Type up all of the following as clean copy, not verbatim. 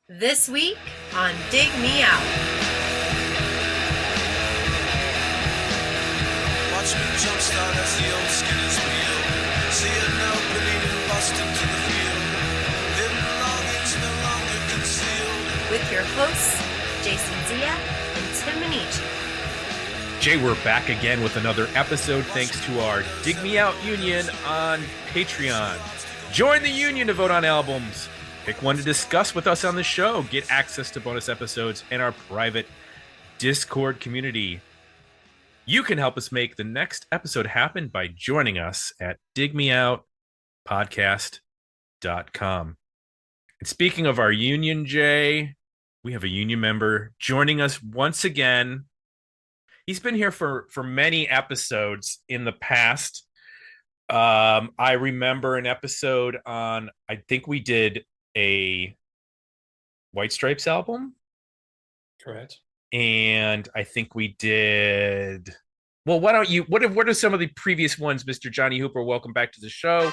This week on Dig Me Out. Watch me jumpstart as the old skinners wheel. See an opening and bust into the field. Hidden longings no longer concealed. With your hosts, Jason Zia and Tim Minichi. Jay, we're back again with another episode thanks to our Dig Me Out Union on Patreon. Join the union to vote on albums. Pick one to discuss with us on the show. Get access to bonus episodes and our private Discord community. You can help us make the next episode happen by joining us at digmeoutpodcast.com. And speaking of our union, Jay, we have a union member joining us once again. He's been here for many episodes in the past. I remember an episode on, I think we did a White Stripes album. Correct. And I think we did. Well, why don't you? What are some of the previous ones, Mr. Johnny Hooper? Welcome back to the show.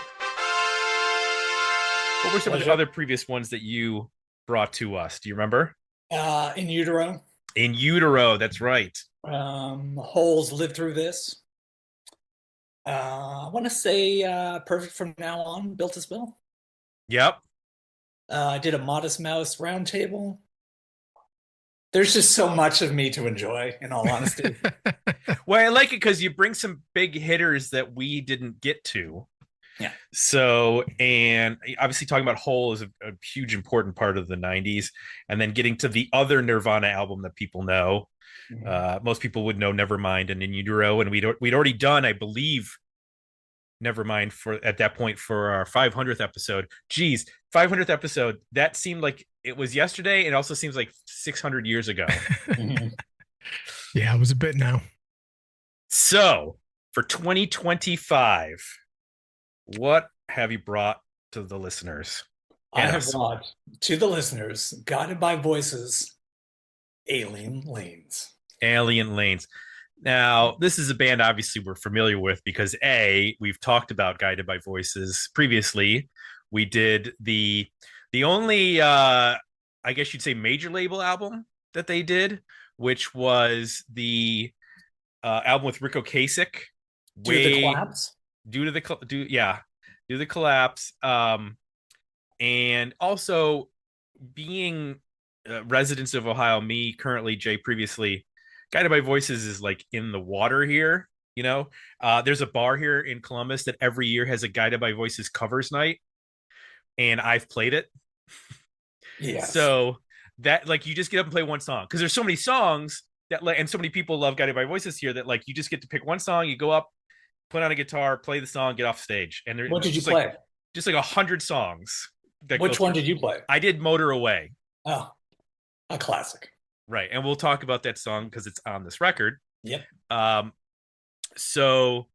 What were some of the other previous ones that you brought to us? Do you remember? In Utero. In Utero, that's right. Holes Live Through This. I want to say Perfect From Now On, Built to Spill. Yep. I did a Modest Mouse roundtable. There's just so much of me to enjoy, in all honesty. Well, I like it because you bring some big hitters that we didn't get to. Yeah. So, and obviously talking about Hole is a huge important part of the 90s. And then getting to the other Nirvana album that people know. Mm-hmm. Most people would know Nevermind and In Utero. And we'd already done, I believe, Nevermind at that point for our 500th episode. Geez, 500th episode. That seemed like it was yesterday. It also seems like 600 years ago. Mm-hmm. Yeah, it was a bit now. So for 2025, what have you brought to the listeners? I have brought to the listeners, Guided by Voices, Alien Lanes. Alien Lanes. Now, this is a band obviously we're familiar with because we've talked about Guided by Voices previously. We did the only I guess you'd say major label album that they did, which was the album with Rico Kasich. Due to the collapse. Due to the collapse. And also being residents of Ohio, me currently, Jay previously, Guided by Voices is like in the water here, you know. There's a bar here in Columbus that every year has a Guided by Voices covers night, and I've played it. Yeah. So that like you just get up and play one song because there's so many songs that and so many people love Guided by Voices here that like you just get to pick one song, you go up, put on a guitar, play the song, get off stage. And what did you play? Like, just like 100 songs. Which one did you play? I did Motor Away. Oh, a classic. Right. And we'll talk about that song because it's on this record. Yep. So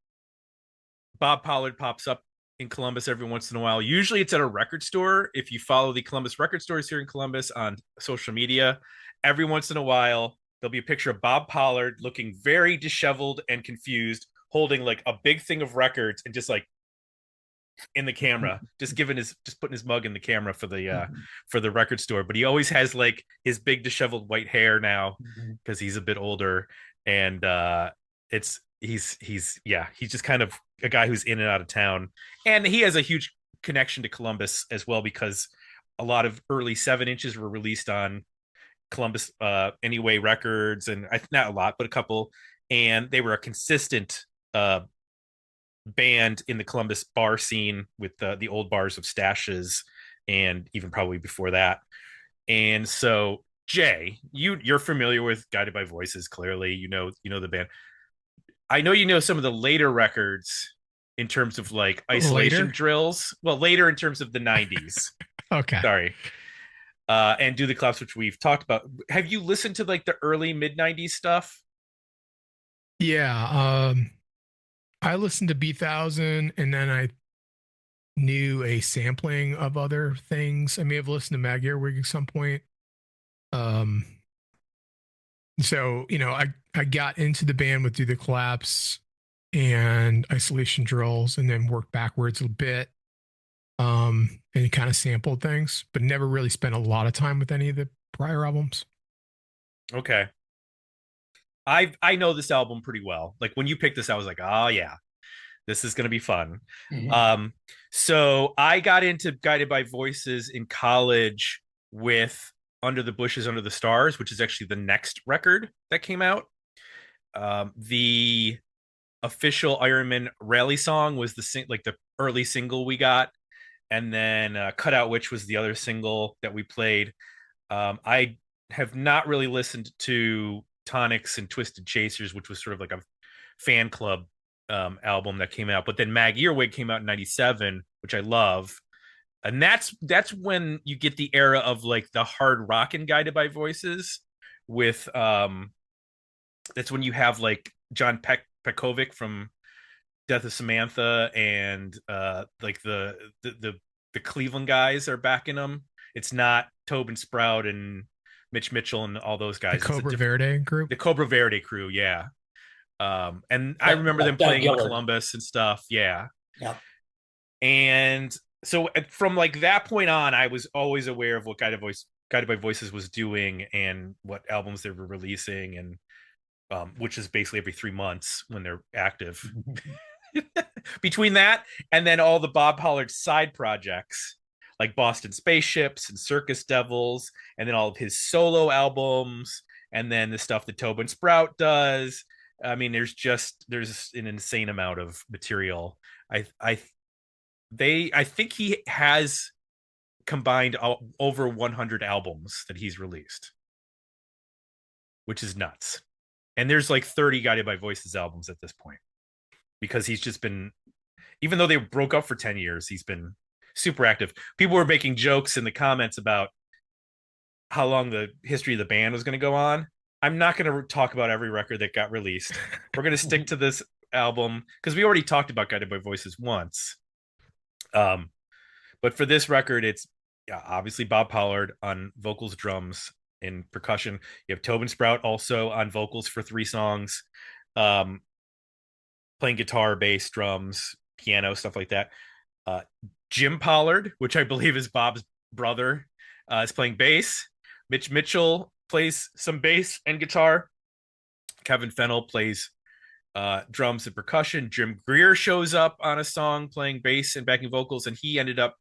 Bob Pollard pops up in Columbus every once in a while. Usually it's at a record store. If you follow the Columbus record stores here in Columbus on social media, every once in a while, there'll be a picture of Bob Pollard looking very disheveled and confused, holding like a big thing of records and just like in the camera, just putting his mug in the camera for the record store. But he always has like his big disheveled white hair now because he's a bit older, and he's just kind of a guy who's in and out of town, and he has a huge connection to Columbus as well because a lot of early 7-inches were released on Columbus Anyway Records, and not a lot, but a couple, and they were a consistent band in the Columbus bar scene with the old bars of Stashes and even probably before that. And so Jay, you're familiar with Guided by Voices, clearly. You know the band. I know you know some of the later records in terms of like Isolation Drills. Well, later in terms of the 90s. Okay. Sorry. And Do the Collapse, which we've talked about. Have you listened to like the early mid 90s stuff? Yeah. I listened to B1000 and then I knew a sampling of other things. I may have listened to Mag Earwig at some point. So, you know, I got into the band with Do the Collapse and Isolation Drills and then worked backwards a bit. and kind of sampled things, but never really spent a lot of time with any of the prior albums. Okay. I know this album pretty well. Like when you picked this, I was like, oh yeah, this is gonna be fun. Mhm. So I got into Guided by Voices in college with Under the Bushes, Under the Stars, which is actually the next record that came out. The official Iron Man rally song was like the early single we got, and then Cut Out Witch was the other single that we played. I have not really listened to Tonics and Twisted Chasers, which was sort of like a fan club album that came out. But then Mag Earwig came out in '97, which I love, and that's when you get the era of like the hard rock and Guided by Voices. With that's when you have like John Pekovic from Death of Samantha and like the Cleveland guys are backing them. It's not Tobin Sprout and Mitch Mitchell and all those The guys. Cobra Verde group. The Cobra Verde crew, yeah. And I Like- remember like them Doug playing in Gillard. Columbus and stuff, yeah. Yeah. And so from like that point on, I was always aware of what Guided by Voices was doing and what albums they were releasing, and which is basically every 3 months when they're active. Between that and then all the Bob Pollard side projects like Boston Spaceships and Circus Devils, and then all of his solo albums, and then the stuff that Tobin Sprout does. I mean, there's an insane amount of material. I think he has combined over 100 albums that he's released, which is nuts. And there's like 30 Guided by Voices albums at this point, because he's just been, even though they broke up for 10 years, he's been super active. People were making jokes in the comments about how long the history of the band was going to go on. I'm not going to talk about every record that got released. We're going to stick to this album because we already talked about Guided by Voices once. But for this record, it's obviously Bob Pollard on vocals, drums, and percussion. You have Tobin Sprout also on vocals for 3 songs, playing guitar, bass, drums, piano, stuff like that. Jim Pollard, which I believe is Bob's brother, is playing bass. Mitch Mitchell plays some bass and guitar. Kevin Fennell plays drums and percussion. Jim Greer shows up on a song playing bass and backing vocals, and he ended up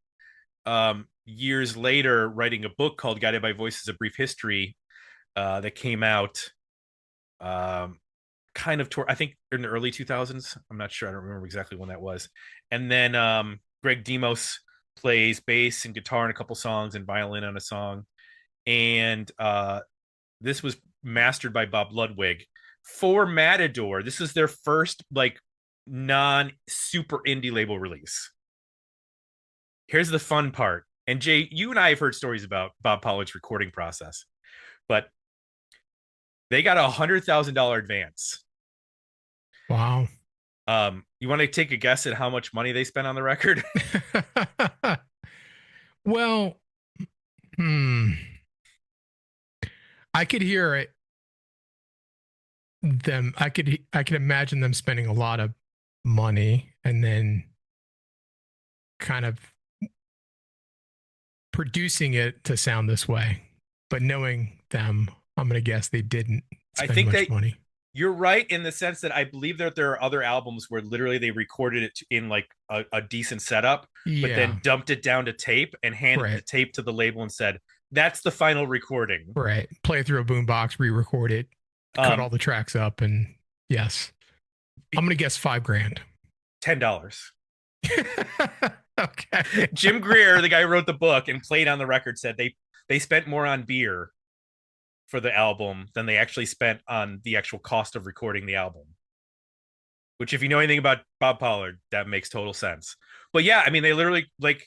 years later writing a book called Guided by Voices: A Brief History that came out kind of I think in the early 2000s. I'm not sure. I don't remember exactly when that was. And then Greg Demos plays bass and guitar in a couple songs and violin on a song. And this was mastered by Bob Ludwig for Matador. This is their first like non-super indie label release. Here's the fun part. And Jay, you and I have heard stories about Bob Pollard's recording process, but they got $100,000 advance. Wow. You want to take a guess at how much money they spent on the record? Well, I could hear it. I could imagine them spending a lot of money and then kind of producing it to sound this way. But knowing them, I'm going to guess they didn't spend much money. You're right in the sense that I believe that there are other albums where literally they recorded it in like a decent setup, but then dumped it down to tape and handed the tape to the label and said, that's the final recording. Right. Play it through a boombox, re-record it, cut all the tracks up, and yes. I'm going to guess $5,000. $10. Okay. Jim Greer, the guy who wrote the book and played on the record, said they spent more on beer for the album than they actually spent on the actual cost of recording the album. Which, if you know anything about Bob Pollard, that makes total sense. But yeah, I mean, they literally, like,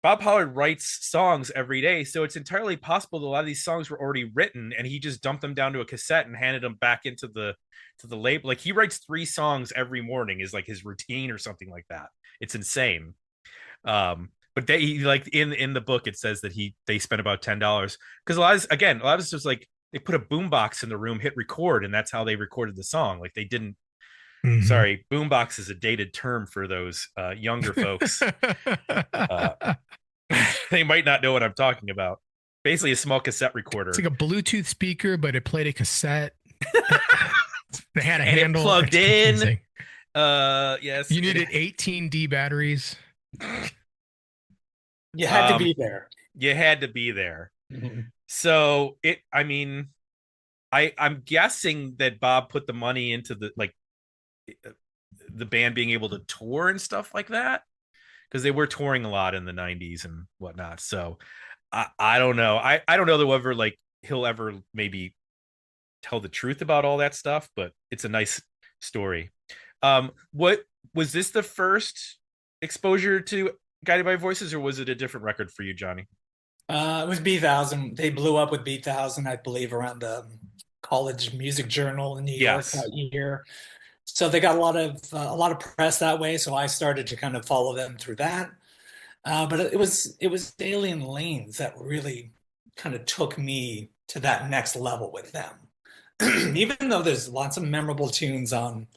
Bob Pollard writes songs every day, so it's entirely possible that a lot of these songs were already written and he just dumped them down to a cassette and handed them back into the label. Like, he writes 3 songs every morning is like his routine or something like that. It's insane. But they, like, in the book it says that they spent about $10 because a lot of it's just like they put a boombox in the room, hit record, and that's how they recorded the song. Like, they didn't Mhm. Sorry, boombox is a dated term for those younger folks. They might not know what I'm talking about. Basically, a small cassette recorder. It's like a Bluetooth speaker, but it played a cassette. They had a and handle. it plugged It's confusing. in. Yes, You needed 18D batteries. You had to be there. You had to be there. Mhm. So I'm guessing that Bob put the money into the band being able to tour and stuff like that, because they were touring a lot in the 90s and whatnot. So I don't know. I don't know that he'll ever maybe tell the truth about all that stuff, but it's a nice story. What was this the first exposure to Guided by Voices, or was it a different record for you, Johnny? It was B1000. They blew up with B1000, I believe, around the College Music Journal in New York that year. So they got a lot of press that way. So I started to kind of follow them through that. But it was Alien Lanes that really kind of took me to that next level with them. Even though there's lots of memorable tunes on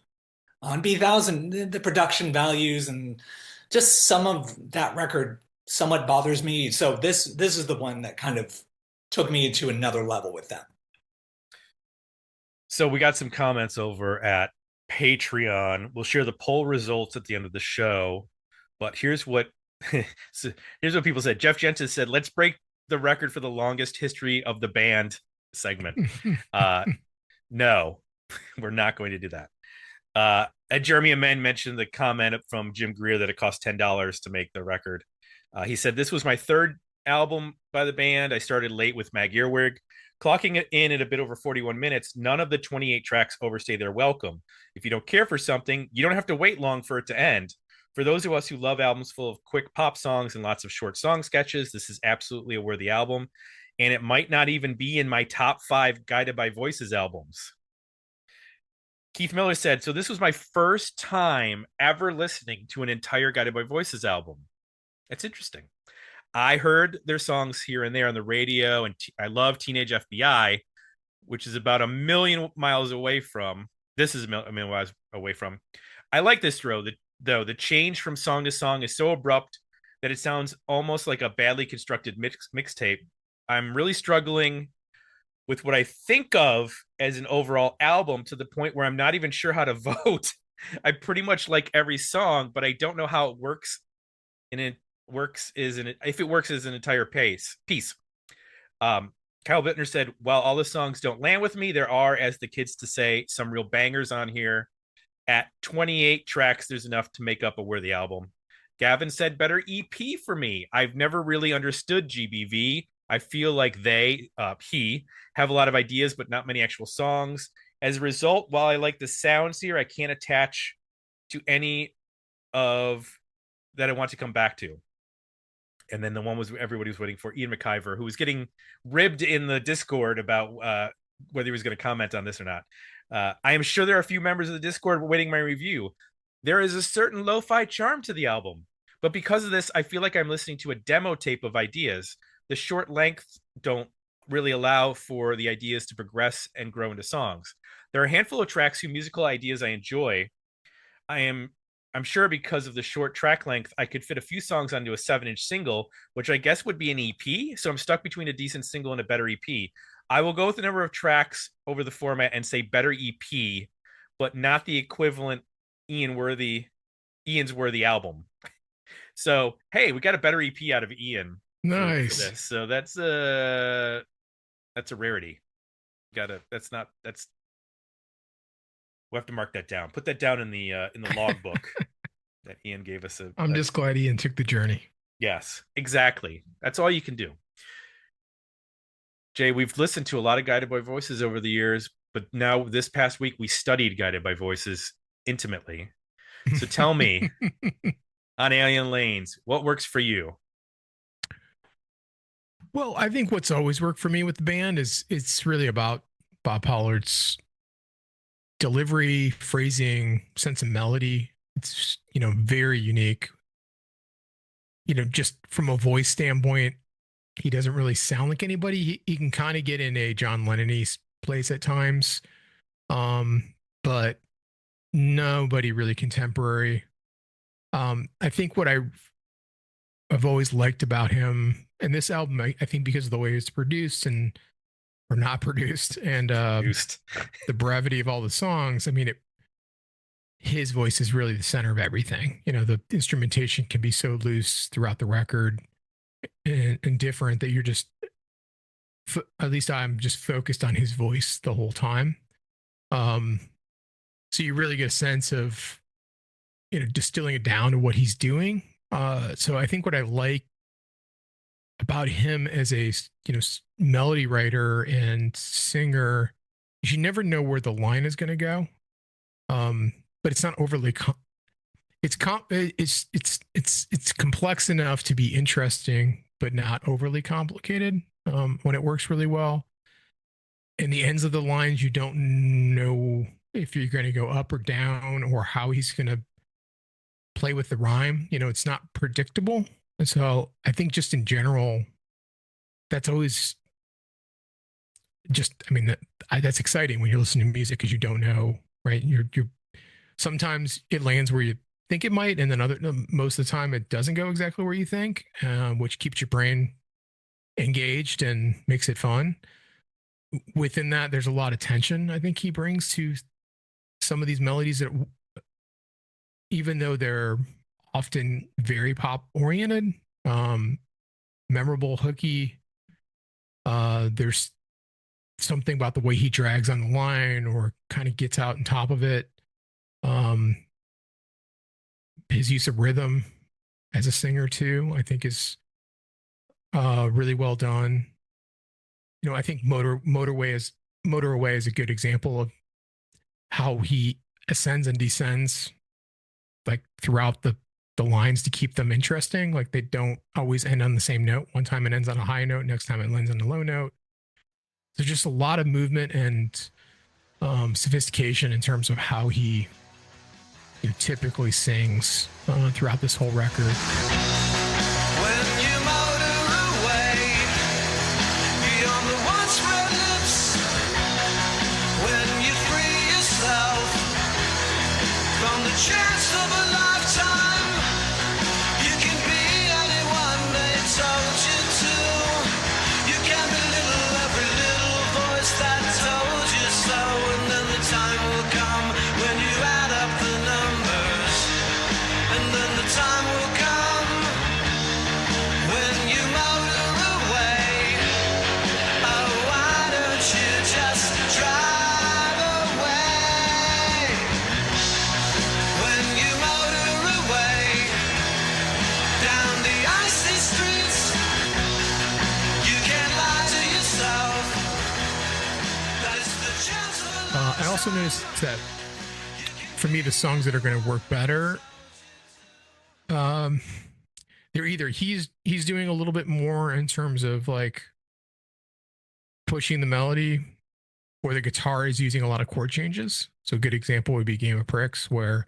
B1000, the production values and just some of that record somewhat bothers me. So this is the one that kind of took me to another level with them. So we got some comments over at Patreon. We'll share the poll results at the end of the show. But here's what people said. Jeff Jensen said, "Let's break the record for the longest history of the band segment." No, we're not going to do that. And Jeremy Amen mentioned the comment from Jim Greer that it cost $10 to make the record. He said, "This was my third album by the band. I started late with Mag Earwig. Clocking it in at a bit over 41 minutes, none of the 28 tracks overstay their welcome. If you don't care for something, you don't have to wait long for it to end. For those of us who love albums full of quick pop songs and lots of short song sketches, this is absolutely a worthy album. And it might not even be in my top 5 Guided by Voices albums." Keith Miller said, "So this was my first time ever listening to an entire Guided by Voices album." That's interesting. I heard their songs here and there on the radio, and I love Teenage FBI, which is about a million miles away from. This is a million miles away from. I like this though. The change from song to song is so abrupt that it sounds almost like a badly constructed mixtape. I'm really struggling with what I think of as an overall album, to the point where I'm not even sure how to vote. I pretty much like every song, but I don't know how it works. If it works as an entire piece. Kyle Bittner said, "While all the songs don't land with me, there are, as the kids to say, some real bangers on here. At 28 tracks, there's enough to make up a worthy album." Gavin said, "Better EP for me. I've never really understood GBV. I feel like he have a lot of ideas, but not many actual songs. As a result, while I like the sounds here, I can't attach to any of that I want to come back to." And then the one was everybody was waiting for, Ian McIver, who was getting ribbed in the Discord about whether he was going to comment on this or not. "I am sure there are a few members of the Discord waiting my review. There is a certain lo-fi charm to the album, but because of this, I feel like I'm listening to a demo tape of ideas. The short length don't really allow for the ideas to progress and grow into songs. There are a handful of tracks whose musical ideas I enjoy. I'm sure because of the short track length, I could fit a few songs onto a 7-inch single, which I guess would be an EP. So I'm stuck between a decent single and a better EP. I will go with the number of tracks over the format and say better EP, but not the equivalent Ian's Worthy album." So, hey, we got a better EP out of Ian. Nice. For this. So that's a rarity. We'll have to mark that down. Put that down in the logbook that Ian gave us. I'm just glad Ian took the journey. Yes, exactly. That's all you can do. Jay, we've listened to a lot of Guided by Voices over the years, but now this past week we studied Guided by Voices intimately. So tell me, on Alien Lanes, what works for you? Well, I think what's always worked for me with the band is it's really about Bob Pollard's delivery, phrasing, sense of melody. It's, very unique. Just from a voice standpoint, he doesn't really sound like anybody. He can kind of get in a John Lennon-y place at times. But nobody really contemporary. I think what I've always liked about him, and this album, I think because of the way it's produced and or not produced, and Used. the brevity of all the songs. I mean, his voice is really the center of everything. You know, the instrumentation can be so loose throughout the record and different that you're just, at least I'm just focused on his voice the whole time. So you really get a sense of, you know, distilling it down to what he's doing. So I think what I like about him as a, you know, melody writer and singer is you never know where the line is going to go. But it's not overly it's complex enough to be interesting, but not overly complicated. When it works really well, and the ends of the lines, you don't know if you're going to go up or down or how he's going to play with the rhyme. You know, it's not predictable. And so I think just in general, that's always just, I mean, that's exciting when you're listening to music because you don't know, right? You're sometimes it lands where you think it might, and then most of the time it doesn't go exactly where you think, which keeps your brain engaged and makes it fun. Within that, there's a lot of tension I think he brings to some of these melodies that, even though they're often very pop oriented, memorable, hooky, there's something about the way he drags on the line or kind of gets out on top of it. His use of rhythm as a singer too, I think is really well done. You know, I think Motor Away is a good example of how he ascends and descends like throughout the lines to keep them interesting. Like they don't always end on the same note. One time it ends on a high note, next time it ends on a low note. There's just a lot of movement and sophistication in terms of how he, you know, typically sings throughout this whole record. When you motor away beyond the once red lips, when you free yourself from the chance of a lifetime, you can be anyone they told you to. You can belittle every little voice that told you so, and then the time will come when you add up the numbers, and then the time will come when you motor away. Oh, why don't you just drive away? When you motor away down the icy streets, you can't lie to yourself. That is the chance of a I also noticed that for me, the songs that are going to work better, they're either he's doing a little bit more in terms of like pushing the melody, or the guitar is using a lot of chord changes. So a good example would be Game of Pricks, where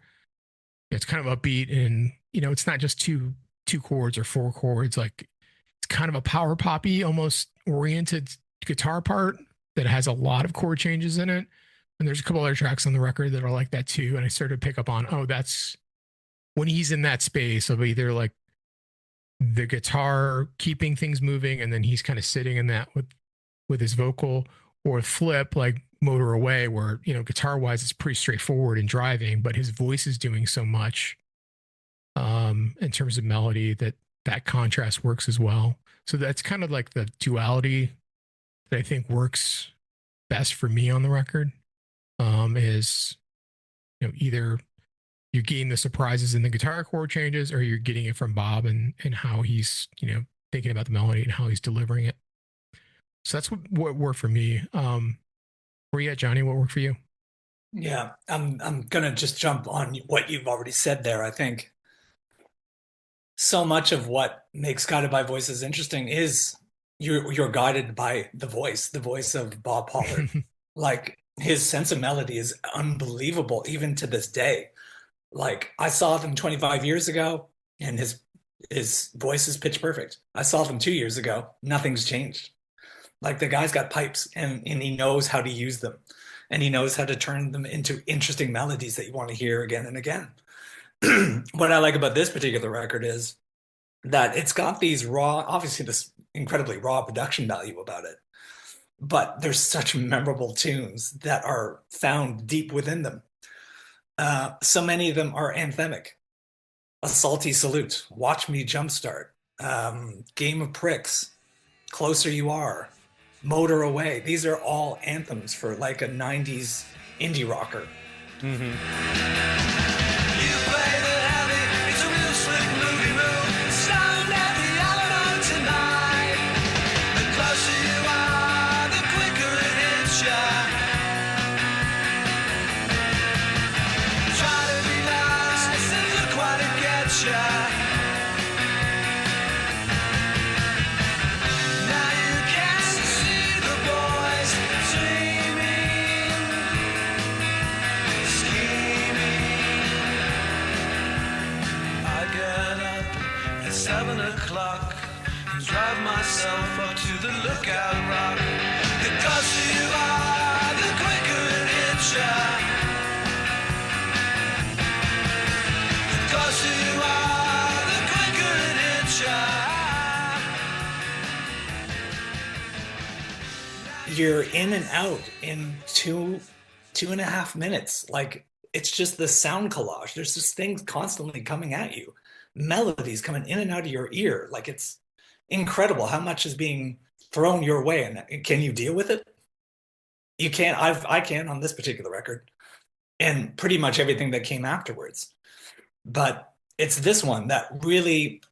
it's kind of upbeat and, you know, it's not just two chords or four chords. Like it's kind of a power poppy, almost oriented guitar part that has a lot of chord changes in it. And there's a couple other tracks on the record that are like that too. And I started to pick up on, oh, that's when he's in that space of either like the guitar keeping things moving and then he's kind of sitting in that with his vocal, or flip like Motor Away, where, you know, guitar wise it's pretty straightforward and driving, but his voice is doing so much in terms of melody that contrast works as well. So that's kind of like the duality that I think works best for me on the record. Is, you know, either you're getting the surprises in the guitar chord changes, or you're getting it from Bob and how he's, you know, thinking about the melody and how he's delivering it. So that's what worked for me. Where you at, Johnny? What worked for you? Yeah, I'm gonna just jump on what you've already said there. I think so much of what makes Guided by Voices interesting is you're guided by the voice of Bob Pollard. Like his sense of melody is unbelievable, even to this day. Like I saw them 25 years ago, and his voice is pitch perfect. I saw them 2 years ago. Nothing's changed. Like the guy's got pipes, and he knows how to use them. and he knows how to turn them into interesting melodies that you want to hear again and again. What I like about this particular record is that it's got these raw, obviously this incredibly raw production value about it, but there's such memorable tunes that are found deep within them. So many of them are anthemic. A Salty Salute, Watch Me Jumpstart, Game of Pricks, Closer You Are, Motor Away. These are all anthems for like a 90s indie rocker. You play the heavy, it's a real slick movie move. Stoned at the Alamo tonight. The closer you are, the quicker it hits ya. Try to be nice and look what it gets ya. Now you can see the boys dreaming, scheming. I get up at 7 o'clock and drive myself up to the Lookout Rock. The closer you are, the quicker it hits ya. The closer you are, the quicker it hits ya. You're in and out in 2.5 minutes. Like, it's just the sound collage. There's just things constantly coming at you, melodies coming in and out of your ear. Like, it's incredible how much is being thrown your way. And can you deal with it? You can't. I can on this particular record, and pretty much everything that came afterwards. But it's this one that really,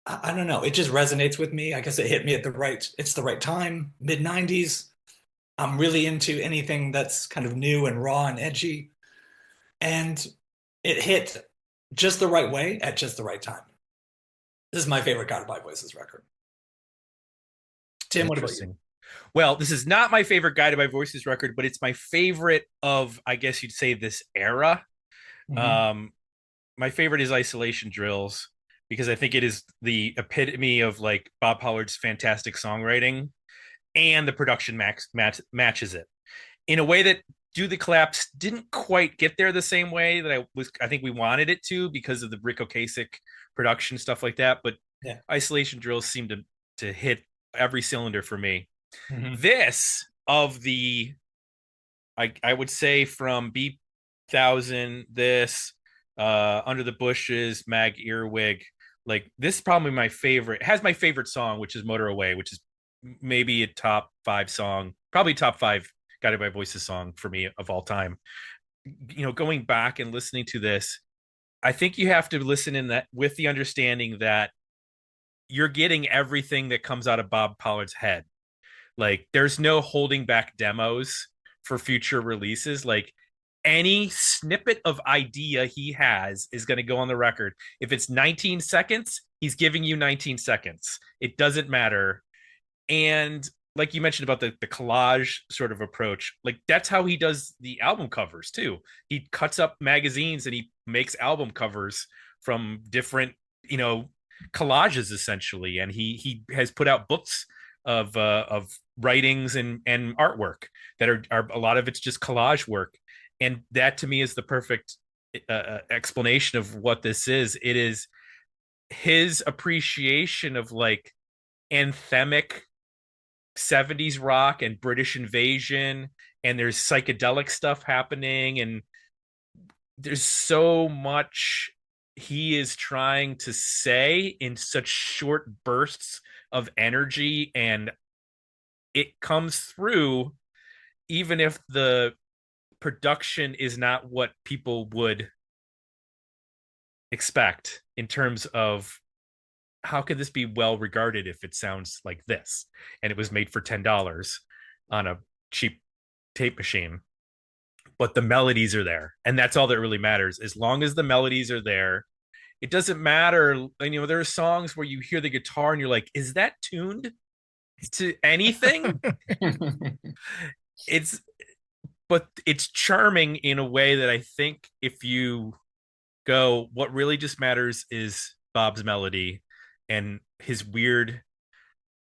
I don't know, it just resonates with me. I guess it hit me at it's the right time, mid-90s. I'm really into anything that's kind of new and raw and edgy. And it hit just the right way at just the right time. This is my favorite Guided by Voices record. Tim, what about you? Well, this is not my favorite Guided by Voices record, but it's my favorite of, I guess you'd say, this era. My favorite is Isolation Drills, because I think it is the epitome of like Bob Pollard's fantastic songwriting, and the production matches it in a way that Do the Collapse didn't quite get there the same way that I think we wanted it to, because of the Rick Ocasek production, stuff like that. But Yeah. Isolation Drills seemed to hit every cylinder for me. Mhm. This of the, I would say from B1000, this Under the Bushes, Mag Earwig, like this is probably my favorite. It has my favorite song, which is Motor Away, which is maybe a top 5 song, probably top 5 Guided by Voices song for me of all time. You know, going back and listening to this, I think you have to listen in that with the understanding that you're getting everything that comes out of Bob Pollard's head. Like, there's no holding back demos for future releases. Like, any snippet of idea he has is going to go on the record. If it's 19 seconds, he's giving you 19 seconds. It doesn't matter. And like you mentioned about the collage sort of approach, like that's how he does the album covers too. He cuts up magazines and he makes album covers from different, collages essentially. And he has put out books of writings and artwork that are a lot of it's just collage work. And that to me is the perfect explanation of what this is. It is his appreciation of like anthemic 70s rock and British invasion, and there's psychedelic stuff happening, and there's so much he is trying to say in such short bursts of energy, and it comes through even if the production is not what people would expect in terms of how could this be well regarded if it sounds like this and it was made for $10 on a cheap tape machine. But the melodies are there, and that's all that really matters. As long as the melodies are there, it doesn't matter. There are songs where you hear the guitar and you're like, is that tuned to anything? But it's charming in a way that I think if you go, what really just matters is Bob's melody and his weird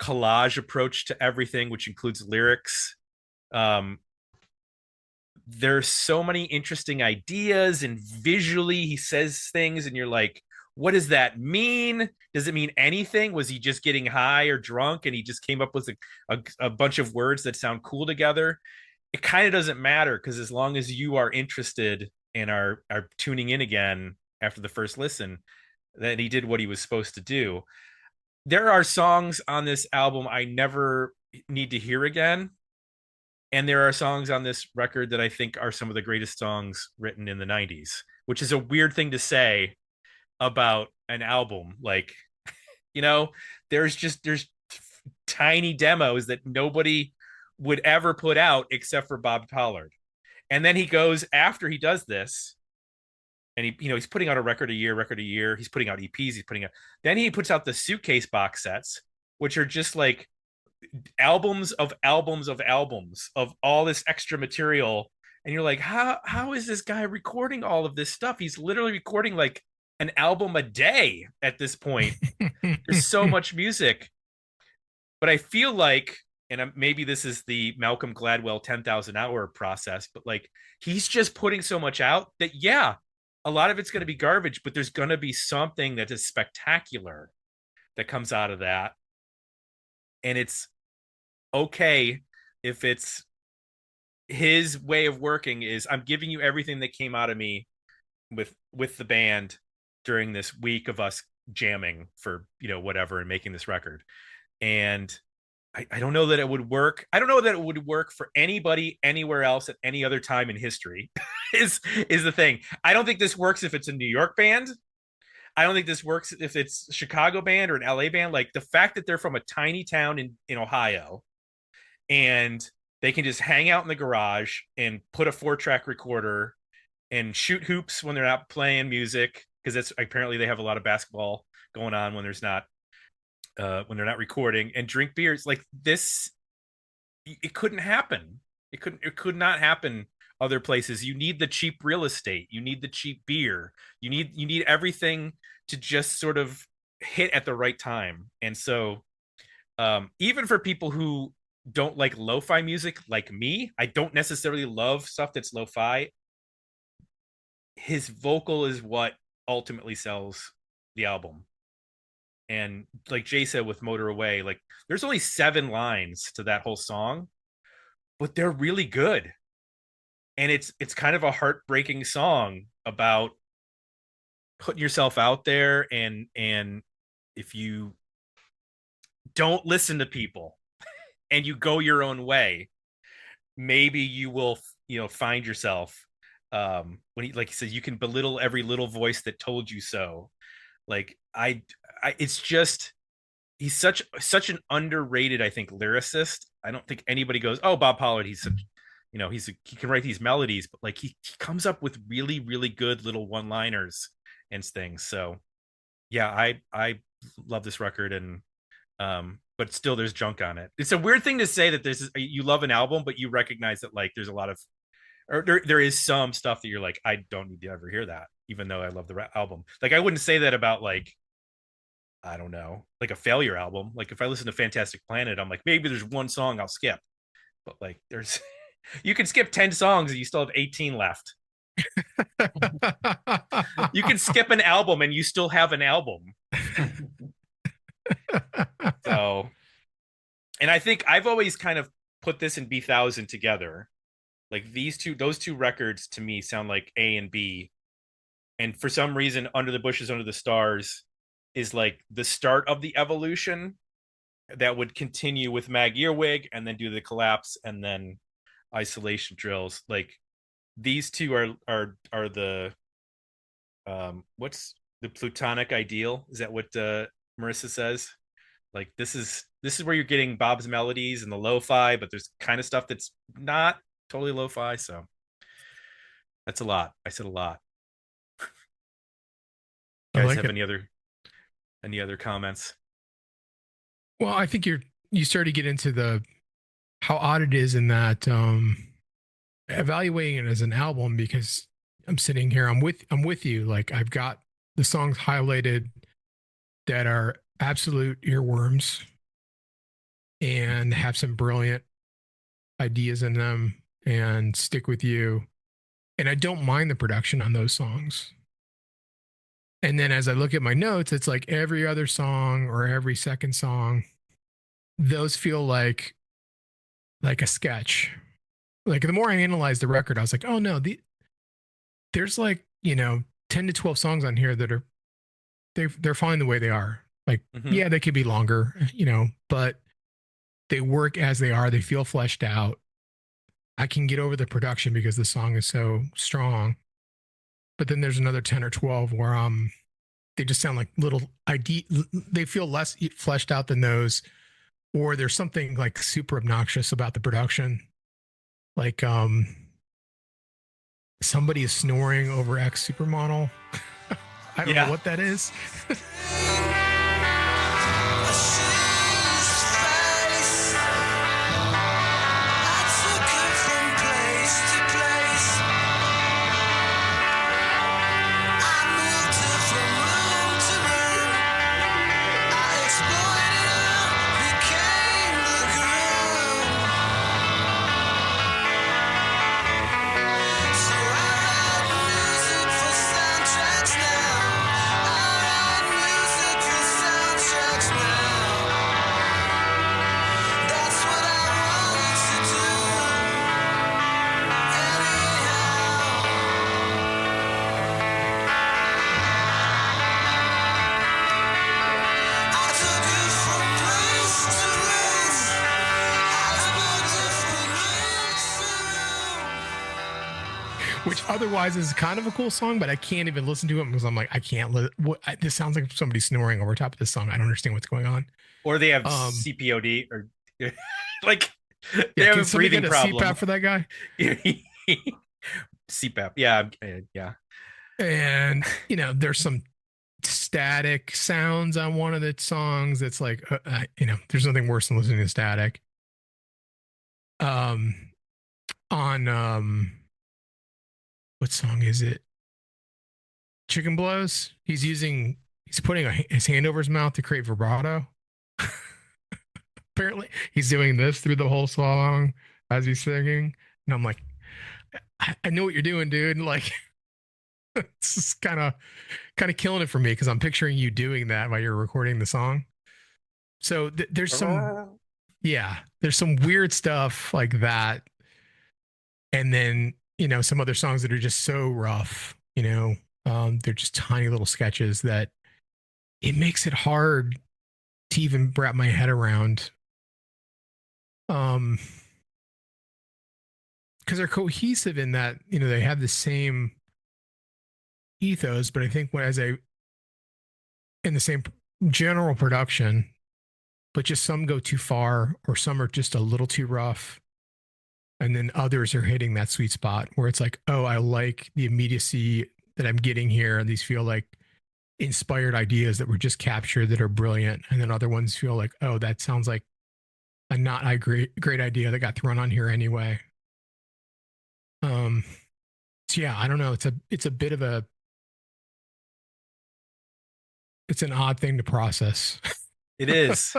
collage approach to everything, which includes lyrics. there's so many interesting ideas, and visually he says things and you're like, what does that mean? Does it mean anything? Was he just getting high or drunk and he just came up with a bunch of words that sound cool together? It kind of doesn't matter, because as long as you are interested and are tuning in again after the first listen, then he did what he was supposed to do. There are songs on this album I never need to hear again. And there are songs on this record that I think are some of the greatest songs written in the 90s, which is a weird thing to say about an album. Like, there's tiny demos that nobody would ever put out except for Bob Pollard. And then he goes, after he does this, and he's putting out a record a year. He's putting out EPs. Then he puts out the Suitcase box sets, which are just like albums of all this extra material. And you're like, how is this guy recording all of this stuff? He's literally recording like an album a day at this point. There's so much music. But I feel like, and maybe this is the Malcolm Gladwell 10,000 hour process, but like, he's just putting so much out that, yeah, a lot of it's going to be garbage, but there's going to be something that is spectacular that comes out of that. And it's okay if it's his way of working is, I'm giving you everything that came out of me with the band during this week of us jamming for, whatever, and making this record. And I don't know that it would work. I don't know that it would work for anybody anywhere else at any other time in history is the thing. I don't think this works if it's a New York band. I don't think this works if it's a Chicago band or an LA band. Like, the fact that they're from a tiny town in Ohio and they can just hang out in the garage and put a 4-track recorder and shoot hoops when they're not playing music, because that's apparently they have a lot of basketball going on when there's not when they're not recording, and drink beers like this. It couldn't happen. It could not happen other places. You need the cheap real estate. You need the cheap beer. You need everything to just sort of hit at the right time. And so even for people who don't like lo-fi music like me, I don't necessarily love stuff that's lo-fi. His vocal is what ultimately sells the album. And like Jay said with Motor Away, like, there's only 7 lines to that whole song, but they're really good. And it's kind of a heartbreaking song about putting yourself out there, and if you don't listen to people and you go your own way, maybe you will find yourself when he, like he says, you can belittle every little voice that told you so. Like, it's just, he's such an underrated, I think, lyricist. I don't think anybody goes, oh, Bob Pollard, he's such, he can write these melodies, but like he comes up with really, really good little one-liners and things. So yeah, I love this record, and but still there's junk on it. It's a weird thing to say that you love an album, but you recognize that like there's a lot of, or there is some stuff that you're like, I don't need to ever hear that, even though I love the album. Like, I wouldn't say that about, like, I don't know, like a Failure album. Like, if I listen to Fantastic Planet, I'm like, maybe there's one song I'll skip, but like there's you can skip 10 songs and you still have 18 left. You can skip an album and you still have an album. So, and I think I've always kind of put this and B1000 together. Like, those two records to me sound like A and B. And for some reason, Under the Bushes, Under the Stars is like the start of the evolution that would continue with Mag Earwig, and then do the Collapse, and then Isolation Drills. Like, these two are the what's the Plutonic ideal? Is that what Marissa says? Like, this is where you're getting Bob's melodies and the lo-fi, but there's kind of stuff that's not totally lo-fi. So that's a lot. I said a lot. Guys, like have it. any other comments? Well, I think you start to get into how odd it is in that evaluating it as an album, because I'm sitting here, I'm with you. Like, I've got the songs highlighted that are absolute earworms and have some brilliant ideas in them. and Stick With You. And I don't mind the production on those songs. And then as I look at my notes, it's like every other song or every second song, those feel like a sketch. Like the more I analyze the record, I was like, oh no, there's like, 10 to 12 songs on here that are they're fine the way they are. Like, yeah, they could be longer, but they work as they are. They feel fleshed out. I can get over the production because the song is so strong. But then there's another 10 or 12 where they just sound like little they feel less fleshed out than those, or there's something like super obnoxious about the production. Like somebody is snoring over Ex-Supermodel. I don't know what that is. Which otherwise is kind of a cool song, but I can't even listen to it because I'm like, I can't. This sounds like somebody snoring over top of this song. I don't understand what's going on. Or they have CPOD, or like they have a breathing problem. CPAP for that guy. CPAP, yeah. And there's some static sounds on one of the songs. That's like, there's nothing worse than listening to static. What song is it? Chicken Blows. He's putting his hand over his mouth to create vibrato. Apparently, he's doing this through the whole song as he's singing. And I'm like, I know what you're doing, dude. Like, it's just kind of killing it for me because I'm picturing you doing that while you're recording the song. So there's some weird stuff like that. And then, some other songs that are just so rough, they're just tiny little sketches that it makes it hard to even wrap my head around. Because they're cohesive in that, they have the same ethos, but I think in the same general production, but just some go too far or some are just a little too rough. And then others are hitting that sweet spot where it's like, oh, I like the immediacy that I'm getting here. And these feel like inspired ideas that were just captured that are brilliant. And then other ones feel like, oh, that sounds like a not great idea that got thrown on here anyway. So yeah, I don't know. It's a bit of it's an odd thing to process. It is.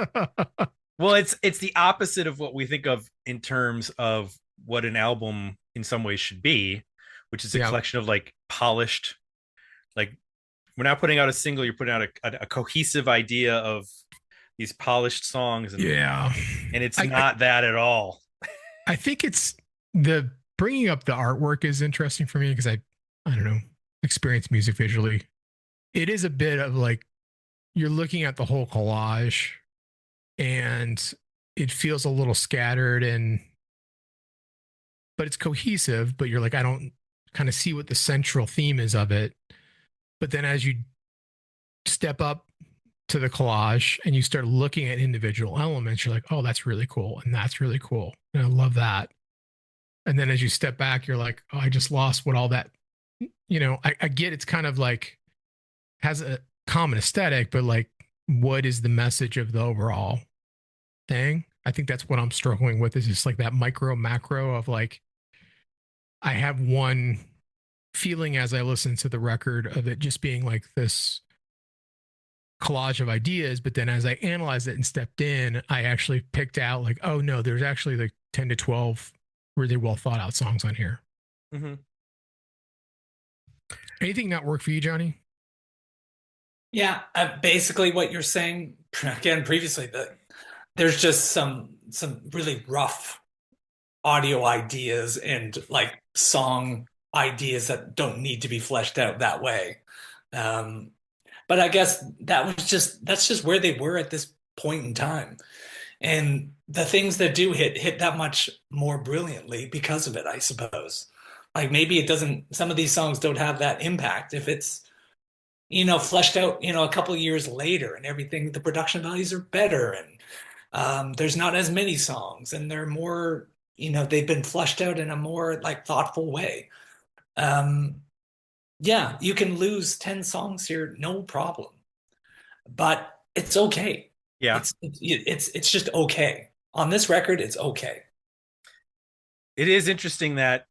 Well, it's the opposite of what we think of in terms of what an album in some ways should be, which is a collection of like polished, like we're not putting out a single, you're putting out a cohesive idea of these polished songs. And, and it's not that at all. I think it's the bringing up the artwork is interesting for me because I don't know, experience music visually. It is a bit of like, you're looking at the whole collage and it feels a little scattered but it's cohesive, but you're like, I don't kind of see what the central theme is of it. But then as you step up to the collage and you start looking at individual elements, you're like, oh, that's really cool. And that's really cool. And I love that. And then as you step back, you're like, oh, I just lost what all that, I get it's kind of like has a common aesthetic, but like, what is the message of the overall thing? I think that's what I'm struggling with is just like that micro macro of like, I have one feeling as I listen to the record of it just being like this collage of ideas. But then as I analyzed it and stepped in, I actually picked out like, oh no, there's actually like 10 to 12 really well thought out songs on here. Mm-hmm. Anything not work for you, Johnny? Yeah, basically what you're saying again previously, that there's just some really rough audio ideas and like song ideas that don't need to be fleshed out that way. Um, but I guess that's just where they were at this point in time. And the things that do hit that much more brilliantly because of it, I suppose. Like maybe it doesn't, some of these songs don't have that impact if it's, fleshed out, a couple of years later and everything, the production values are better and there's not as many songs and they're more, they've been fleshed out in a more like thoughtful way. Yeah, you can lose 10 songs here, no problem. But it's okay. Yeah. It's just okay. On this record, it's okay. It is interesting that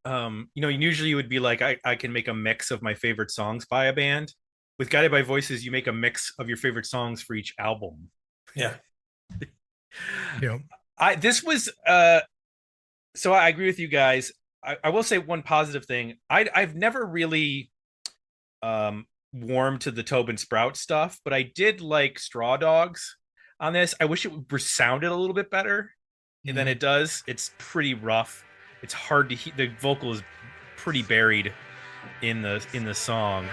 usually you would be like, I can make a mix of my favorite songs by a band. With Guided by Voices, you make a mix of your favorite songs for each album. Yeah. Yeah. So I agree with you guys. I will say one positive thing. I've never really warmed to the Tobin Sprout stuff, but I did like Strawdogs on this. I wish it sounded a little bit better than it does. It's pretty rough. It's hard to hear. The vocal is pretty buried in the song.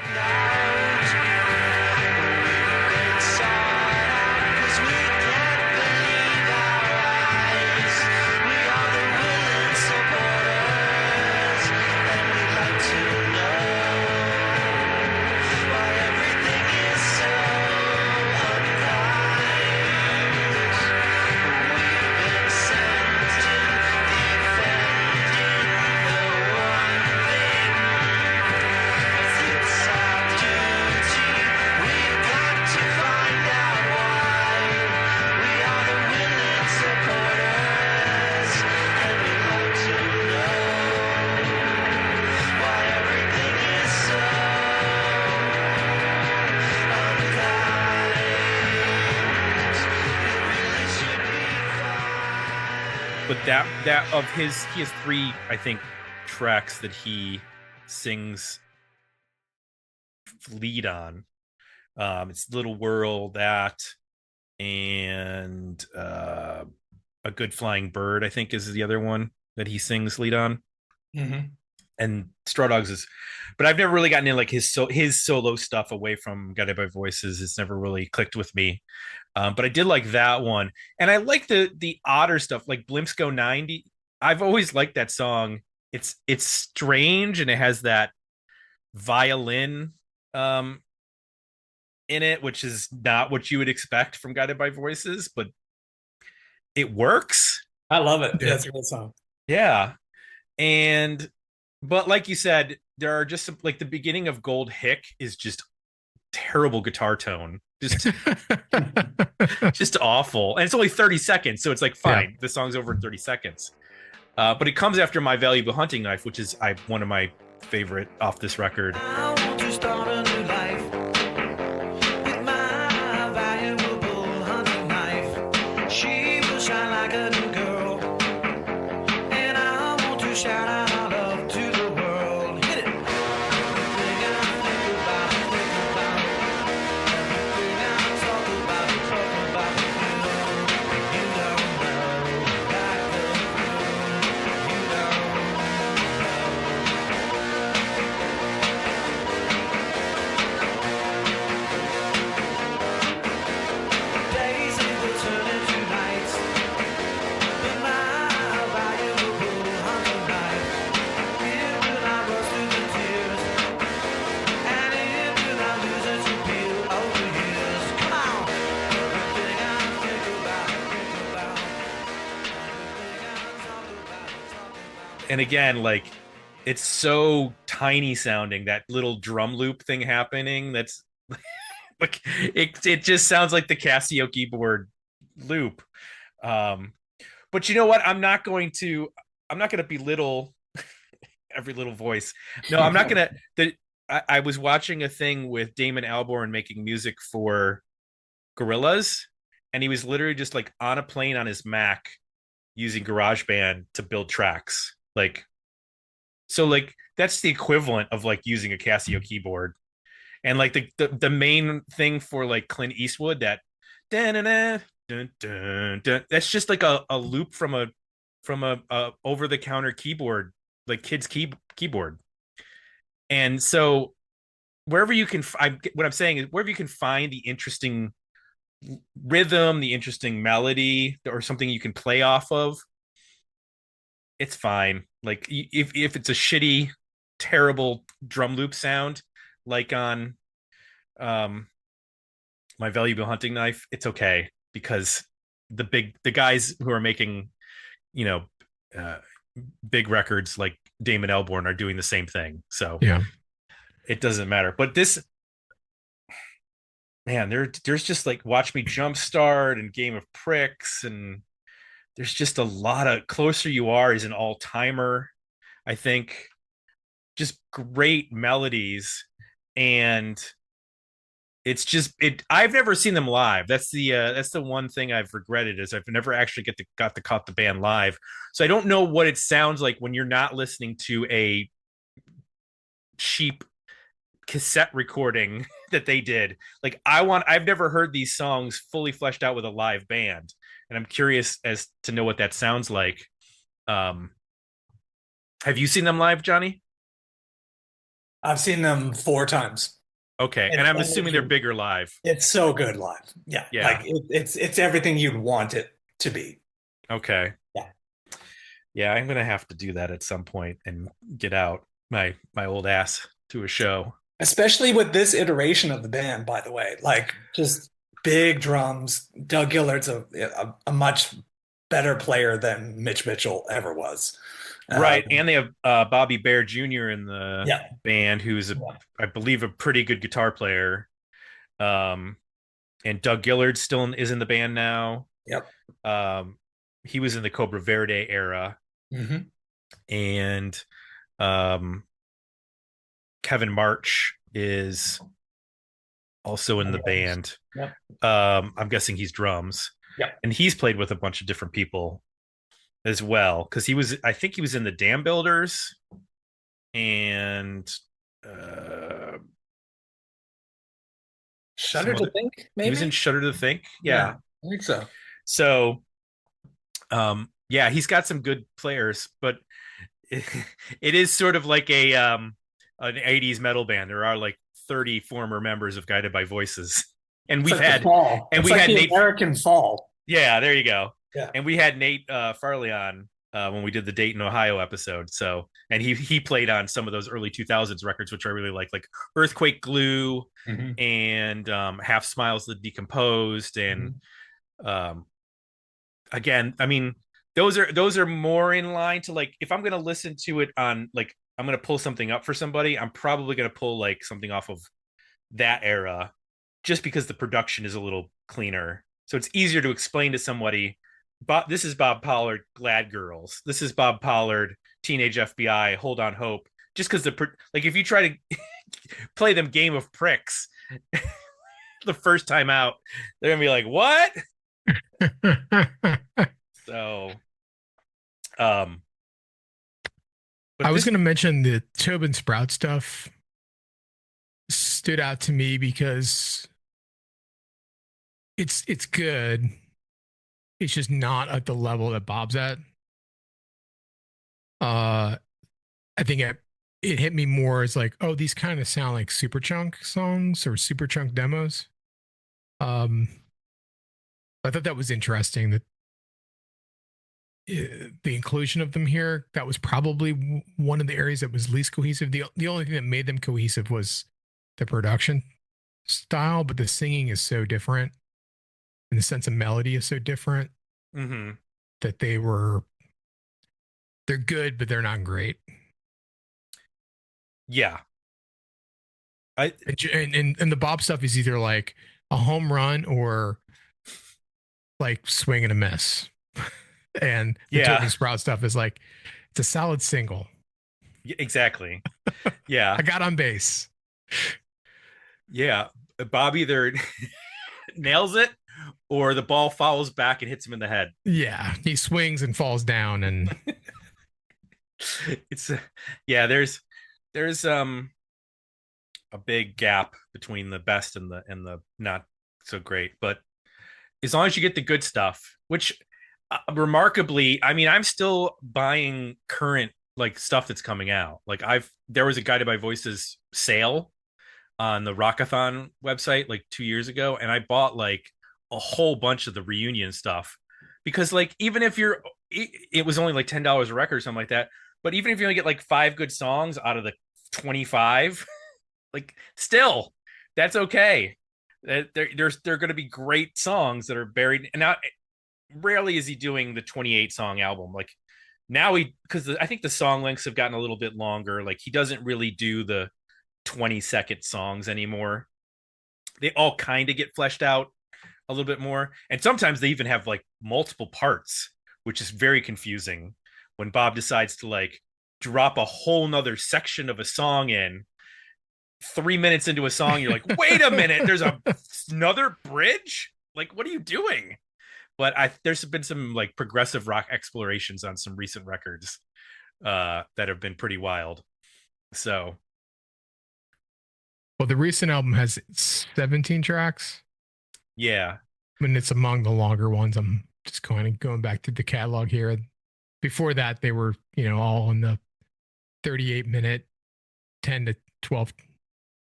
But that of his, he has 3, I think, tracks that he sings lead on. It's Little World, that, and A Good Flying Bird, I think, is the other one that he sings lead on. Mm-hmm. And Strawdogs is, but I've never really gotten in like his solo stuff away from Guided by Voices. It's never really clicked with me. But I did like that one, and I like the odder stuff, like Blimps Go 90. I've always liked that song. It's strange, and it has that violin in it, which is not what you would expect from Guided by Voices, but it works. I love it. Yeah, it's a good song. Yeah, but like you said, there are just some, like the beginning of Gold Hick is just terrible guitar tone. Just awful, and it's only 30 seconds, so it's like fine. The song's over in 30 seconds, but it comes after My Valuable Hunting Knife, which is one of my favorite off this record. I want to start a new life with my valuable hunting knife. She will shine like a new girl, and I want to shout out our love to the world. Hit it. Everything I think about, everything I talk about you don't know, like the moon, you don't days will turn into nights with my valuable hunting knife. It will not rush through the tears, and it will not lose its appeal over years. Come on, everything I think about, everything I talk about. And again, like, it's so tiny sounding, that little drum loop thing happening, that's like it just sounds like the Casio keyboard loop. But you know what, I'm not going to belittle every little voice. No, I'm not gonna. I was watching a thing with Damon Albarn making music for Gorillaz, and he was literally just like on a plane on his Mac using GarageBand to build tracks. Like, so like that's the equivalent of like using a Casio keyboard. And like the main thing for like Clint Eastwood, that dun, dun, dun, dun, dun, that's just like a loop from a over the counter keyboard, like kids keyboard. And so wherever you can, what I'm saying is wherever you can find the interesting rhythm, the interesting melody, or something you can play off of, it's fine. Like if it's a shitty, terrible drum loop sound, like on My Valuable Hunting Knife, it's okay, because the guys who are making, you know, uh, big records like Damon Albarn are doing the same thing. So Yeah. it doesn't matter. But this, man, there's just like Watch Me Jumpstart and Game of Pricks, and there's just a lot of Closer You Are is an all-timer, I think. Just great melodies. And it's just I've never seen them live. That's the one thing I've regretted, is I've never actually got to caught the band live. So I don't know what it sounds like when you're not listening to a cheap cassette recording that they did. Like I've never heard these songs fully fleshed out with a live band, and I'm curious as to know what that sounds like. Have you seen them live, Johnny? I've seen them 4 times. Okay, and I'm assuming they're bigger live. It's so good live. Yeah. Like it's everything you'd want it to be. Okay. Yeah. Yeah, I'm gonna have to do that at some point and get out my old ass to a show. Especially with this iteration of the band, by the way. Like, just big drums. Doug Gillard's a much better player than Mitch Mitchell ever was. Right. And they have Bobby Bear Jr. in the band, who's I believe a pretty good guitar player. And Doug Gillard still is in the band now. Yep. He was in the Cobra Verde era. Mm-hmm. And Kevin March is also in the band. Yep. I'm guessing he's drums. Yeah. And he's played with a bunch of different people as well, because I think he was in the Dam Builders and Shudder to Think, maybe? He was in Shudder to Think. Yeah. I think so. So yeah, he's got some good players, but it is sort of like an 80s metal band. There are like 30 former members of Guided by Voices, and we've had Fall. And it's we like had the Nate American Fall. Yeah, there you go. Yeah. And we had Nate Farley on when we did the Dayton, Ohio episode. So, and he played on some of those early 2000s records, which I really like Earthquake Glue, Mm-hmm. and Half Smiles the Decomposed, and again, I mean, those are more in line to, like, if I'm gonna listen to it on, like, I'm gonna pull something up for somebody, I'm probably gonna pull like something off of that era, just because the production is a little cleaner. So it's easier to explain to somebody. But this is Bob Pollard, Glad Girls. This is Bob Pollard, Teenage FBI, Hold on Hope. Just because like, if you try to play them Game of Pricks the first time out, they're gonna be like, "What?" So, I was going to mention the Tobin Sprout stuff stood out to me because it's good. It's just not at the level that Bob's at. I think it hit me more as like, oh, these kind of sound like Superchunk songs or Superchunk demos. I thought that was interesting, that the inclusion of them here. That was probably one of the areas that was least cohesive. The only thing that made them cohesive was the production style, but the singing is so different, and the sense of melody is so different, that they're good, but they're not great. Yeah. And the Bob stuff is either like a home run or like swing and a miss. And the Tobin Sprout stuff is like, it's a solid single. Exactly. Yeah. I got on base. Yeah. Bob either nails it or the ball follows back and hits him in the head. Yeah. He swings and falls down, and It's yeah, there's a big gap between the best and the not so great, but as long as you get the good stuff, which remarkably, I mean, I'm still buying current like stuff that's coming out. Like there was a Guided by Voices sale on the Rockathon website like 2 years ago, and I bought like a whole bunch of the reunion stuff because like even if it was only like $10 a record or something like that, but even if you only get like 5 good songs out of the 25, like still that's okay. They're going to be great songs that are buried. And now, rarely is he doing the 28 song album. Like now because I think the song lengths have gotten a little bit longer. Like he doesn't really do the 20-second songs anymore. They all kind of get fleshed out a little bit more. And sometimes they even have like multiple parts, which is very confusing when Bob decides to like drop a whole nother section of a song in 3 minutes into a song. You're like, wait a minute, there's another bridge? Like, what are you doing? But there's been some like progressive rock explorations on some recent records that have been pretty wild. So, well, the recent album has 17 tracks. Yeah. I mean, it's among the longer ones. I'm just kind of going back to the catalog here. Before that, they were, all in the 38-minute, 10 to 12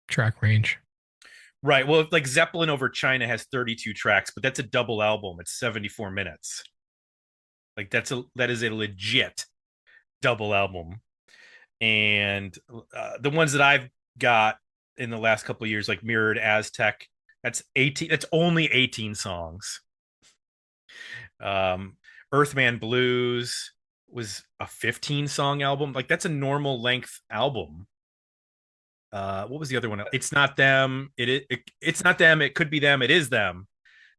track range. Right. Well, like Zeppelin Over China has 32 tracks, but that's a double album. It's 74 minutes. Like that is a legit double album. And the ones that I've got in the last couple of years, like Mirrored Aztec, that's 18. That's only 18 songs. Earthman Blues was a 15-song album. Like that's a normal length album. What was the other one? It's Not Them. It's Not Them. It Could Be Them. It Is Them.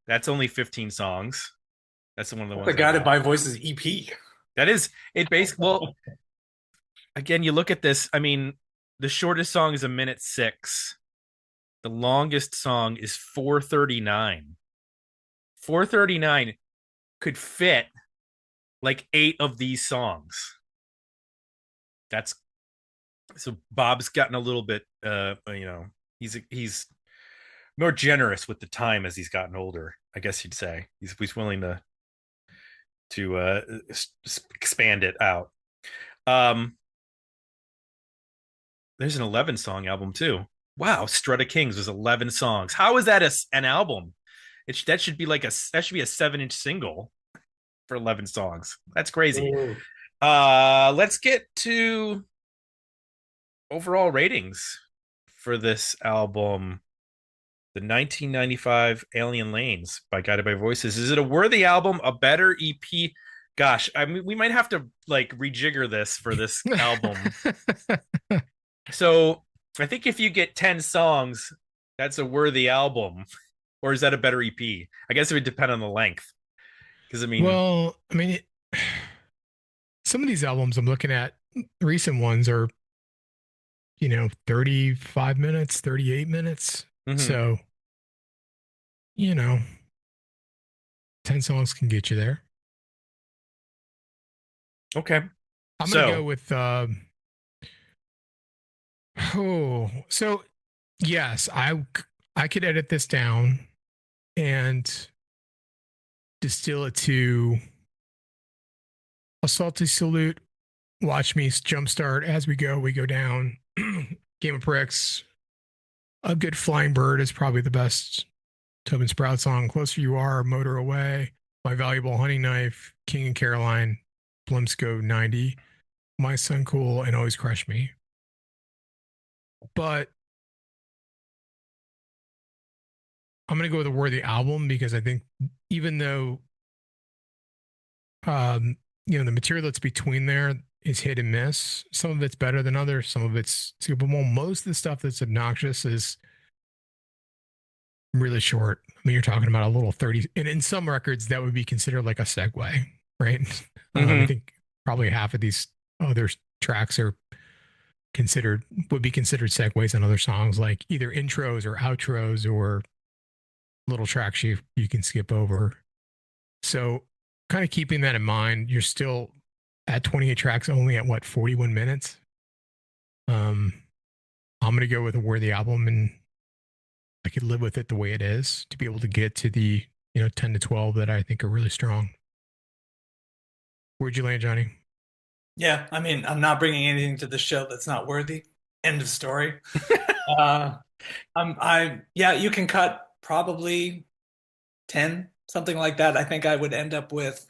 That's only 15 songs. That's one of the ones. The Guided by Voices EP. That is it. Basically, well, again, you look at this. I mean, the shortest song is 1:06. The longest song is 4:39. 4:39 could fit like 8 of these songs. That's so Bob's gotten a little bit he's more generous with the time as he's gotten older, I guess you'd say. He's willing to expand it out. There's an 11-song album too. Wow, Strut of Kings was 11 songs. How is that an album? That should be a 7-inch single for 11 songs. That's crazy. Ooh. Let's get to overall ratings for this album. The 1995 Alien Lanes by Guided by Voices. Is it a worthy album? A better EP? Gosh, I mean, we might have to like rejigger this for this album. So I think if you get 10 songs, that's a worthy album. Or is that a better EP? I guess it would depend on the length. Because some of these albums I'm looking at, recent ones are 35 minutes, 38 minutes. Mm-hmm. So, 10 songs can get you there. Okay. I'm going to go with, so yes, I could edit this down and distill it to A Salty Salute, Watch Me, Jumpstart, As We Go Down, Game of Pricks, A Good Flying Bird is probably the best Tobin Sprout song, Closer You Are, Motor Away, My Valuable Hunting Knife, King and Caroline, Blimsco 90, My Son Cool, and Always Crush Me. But I'm going to go with a worthy album because I think even though, the material that's between there is hit and miss. Some of it's better than others. Some of it's skippable. Most of the stuff that's obnoxious is really short. I mean, you're talking about a little 30, and in some records that would be considered like a segue, right? Mm-hmm. I think probably half of these other tracks would be considered segues on other songs, like either intros or outros or little tracks you can skip over. So kind of keeping that in mind, you're still at 28 tracks only at what 41 minutes. I'm gonna go with a worthy album, and I could live with it the way it is to be able to get to the 10 to 12 that I think are really strong. Where'd you land, Johnny? Yeah, I mean, I'm not bringing anything to the show that's not worthy. End of story. Yeah, you can cut probably 10, something like that. I think I would end up with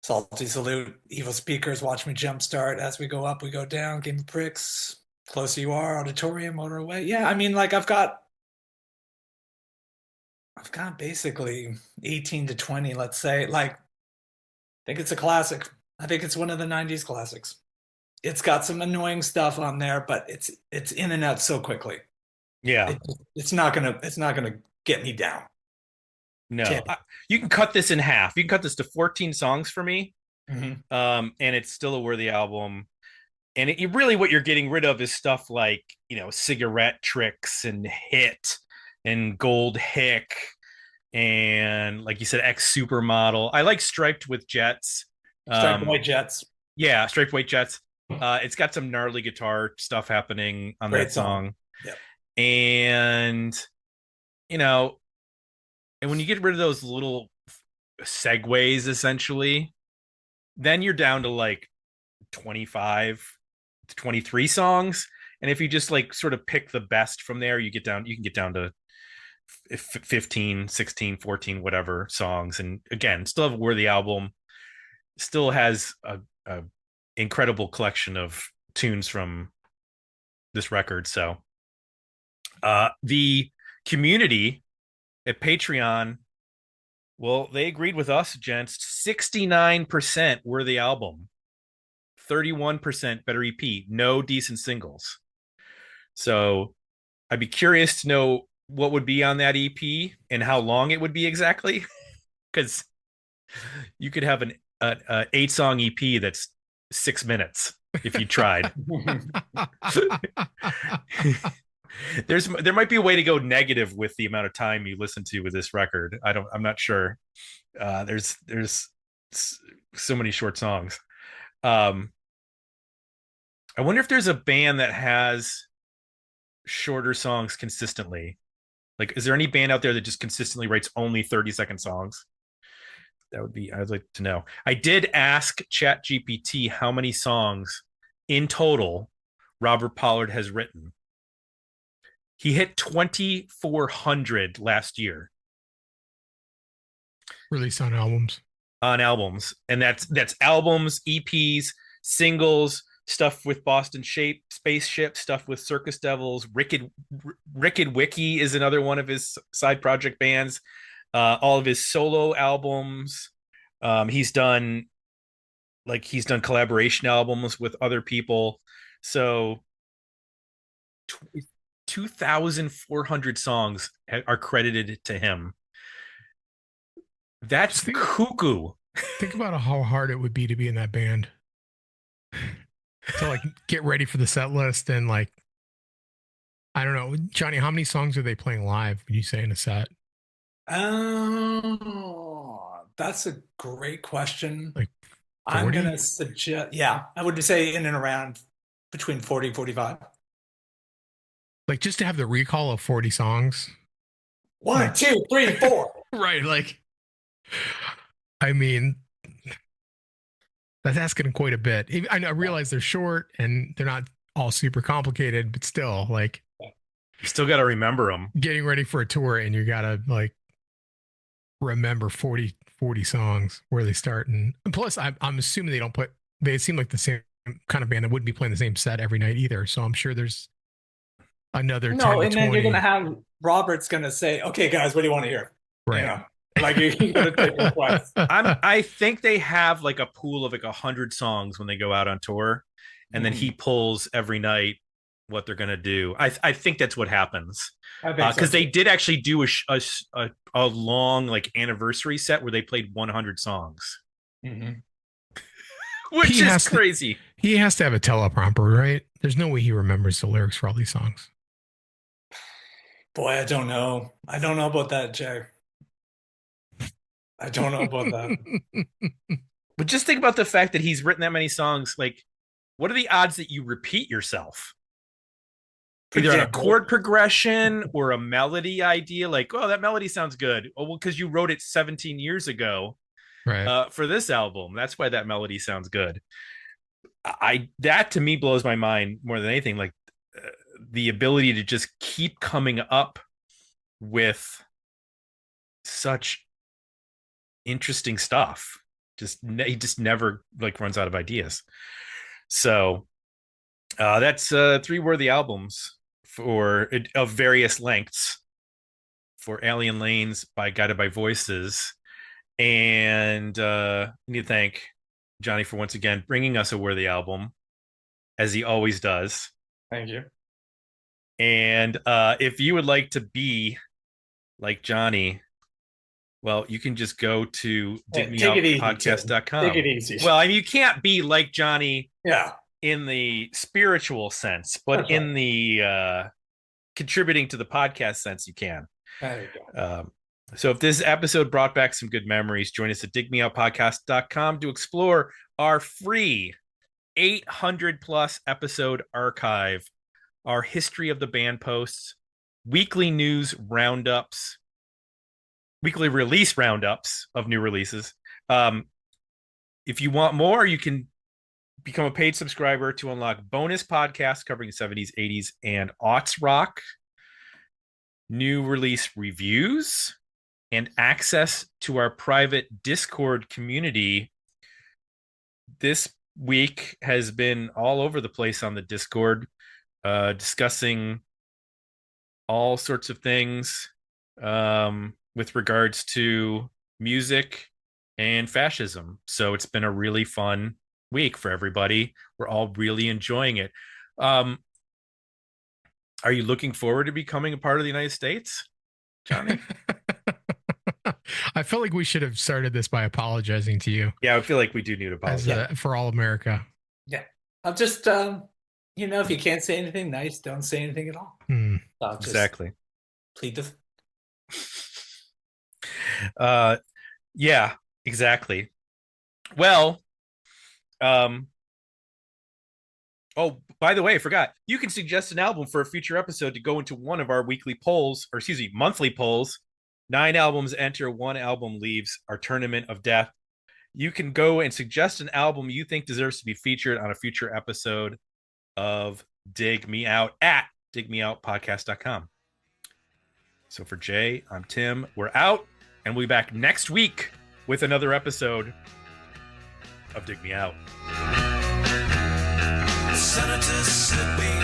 Salty Salute, Evil Speakers, Watch Me Jumpstart, As We Go Up, We Go Down, Game of Pricks, Closer You Are, Auditorium, Motor Away. Yeah, I mean, like I've got basically 18 to 20, let's say. Like, I think it's a classic. I think it's one of the 90s classics. It's got some annoying stuff on there, but it's in and out so quickly. Yeah. It's not gonna get me down. No. You can cut this in half. You can cut this to 14 songs for me. Mm-hmm. And it's still a worthy album. And it really what you're getting rid of is stuff like, Cigarette Tricks and Hit and Gold Hick and, like you said, Ex-Supermodel. I like Striped with Jets. Striped White Jets. Yeah, Striped White Jets. It's got some gnarly guitar stuff happening on Great that song. Yep. And, and when you get rid of those little segues, essentially, then you're down to like 25 to 23 songs. And if you just like sort of pick the best from there, you can get down to 15, 16, 14, whatever songs. And again, still have a worthy album, still has a incredible collection of tunes from this record. So the community at Patreon, well, they agreed with us, gents. 69% worthy album, 31% better EP, no decent singles. So I'd be curious to know what would be on that EP and how long it would be exactly, because you could have an 8-song EP that's 6 minutes if you tried. There might be a way to go negative with the amount of time you listen to with this record. I'm not sure. There's so many short songs. I wonder if there's a band that has shorter songs consistently. Like, is there any band out there that just consistently writes only 30-second songs? I'd like to know. I did ask ChatGPT how many songs in total Robert Pollard has written. He hit 2,400 last year. Released on albums. On albums. And that's albums, EPs, singles, stuff with Boston Shape, Spaceship, stuff with Circus Devils. Ricked Wiki is another one of his side project bands. All of his solo albums. He's done collaboration albums with other people. So 2,400 songs are credited to him. That's cuckoo. Think about how hard it would be to be in that band. To like get ready for the set list and like, I don't know, Johnny, how many songs are they playing live, would you say, in a set? Oh, that's a great question. Like 40? I'm going to suggest, I would say in and around between 40 and 45. Like just to have the recall of 40 songs. 1, 2, 3, 4. Right. Like, I mean, that's asking quite a bit. I realize they're short and they're not all super complicated, but still, like, you still got to remember them. Getting ready for a tour and you got to like remember 40 songs where they start. And plus, I'm assuming they seem like the same kind of band that wouldn't be playing the same set every night either. So I'm sure there's another 10 to 20. Then you're going to have Robert's going to say, okay, guys, what do you want to hear? Right. Like you're going to take requests. I think they have like a pool of like 100 songs when they go out on tour, and then he pulls every night what they're going to do. I think that's what happens, because they did actually do a long like anniversary set where they played 100 songs, which is crazy. He has to have a teleprompter, right? There's no way he remembers the lyrics for all these songs. Boy, I don't know about that, Jay. I don't know about that. But just think about the fact that he's written that many songs. Like, what are the odds that you repeat yourself? Either on a chord progression or a melody idea. Like, oh, that melody sounds good. Oh, well, because you wrote it 17 years ago, Right. For this album. That's why that melody sounds good. That to me blows my mind more than anything. Like the ability to just keep coming up with such interesting stuff. He just never like runs out of ideas. So that's 3 worthy albums of various lengths for Alien Lanes by Guided by Voices. And I need to thank Johnny for once again bringing us a worthy album, as he always does. Thank you. And if you would like to like Johnny, well, you can just go to digmeoutpodcast.com. Take it easy. Well, I mean, you can't be like Johnny in the spiritual sense, but in the contributing to the podcast sense, you can. There you go. So if this episode brought back some good memories, join us at digmeoutpodcast.com to explore our free 800 plus episode archive, our history of the band posts, weekly news roundups, weekly release roundups of new releases. If you want more, you can become a paid subscriber to unlock bonus podcasts covering 70s, 80s, and aughts rock, new release reviews, and access to our private Discord community. This week has been all over the place on the Discord, discussing all sorts of things with regards to music and fascism. So it's been a really fun week for everybody. We're all really enjoying it. Are you looking forward to becoming a part of the United States, Johnny? I felt like we should have started this by apologizing to you. Yeah, I feel like we do need to apologize. For all America. Yeah. I'll just, if you can't say anything nice, don't say anything at all. Exactly. Plead the... Yeah, exactly. Well, oh, by the way, I forgot. You can suggest an album for a future episode to go into one of our weekly polls, or monthly polls. 9 albums enter, 1 album leaves, our tournament of death. You can go and suggest an album you think deserves to be featured on a future episode of Dig Me Out at digmeoutpodcast.com. So for Jay, I'm Tim. We're out, and we'll be back next week with another episode of Dig Me Out. Senators slipping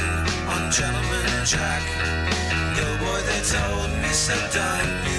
on Gentleman Jack. Yo, boy, they told me, so done.